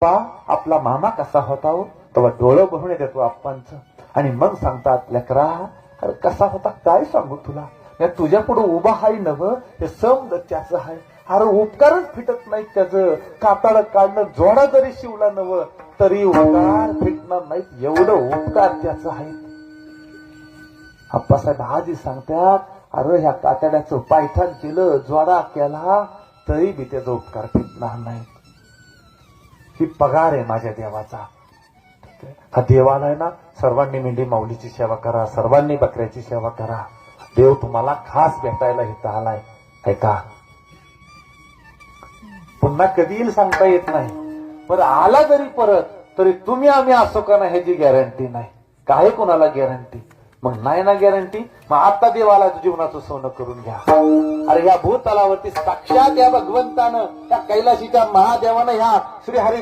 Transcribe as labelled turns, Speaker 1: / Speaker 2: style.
Speaker 1: पा आपला मामा कसा होता हो, तेव्हा डोळं भरून येतो आप्पांचं. आणि मग सांगतात लेकरा, अरे कसा होता काय सांगू तुला, या तुझ्या पुढे उभा हाय नव, हे समज त्याचं हाय. अरे उपकारच फिटत नाही त्याचं, कातड काढणं जोडा जरी शिवला नव तरी उपकार फिटणार नाहीत, एवढं उपकार त्याचं आहे. आप्पासाहेब आधी सांगतात, अरे ह्या कातड्याचं पायठाण केलं, जोडा केला तरी बी त्याचा उपकार फिटणार नाही. ही पगार आहे माझ्या देवाचा. हा देवाला आहे ना, सर्वांनी मेंढी माऊलीची सेवा करा, सर्वांनी बकऱ्याची सेवा करा. देव तुम्हाला खास भेटायला इथं आलाय. ऐका, पुन्हा कधी येईल सांगता येत नाही, पण आला जरी परत तरी तुम्ही आम्ही असो का नाही ह्याची गॅरंटी नाही. काय कोणाला गॅरंटी? मग नाही ना गॅरंटी, मग आता देवाला जीवनाचं सोनं करून घ्या. अरे या भूतलावरती साक्षात या भगवंतानं, त्या कैलाशीच्या महादेवानं ह्या श्री हरी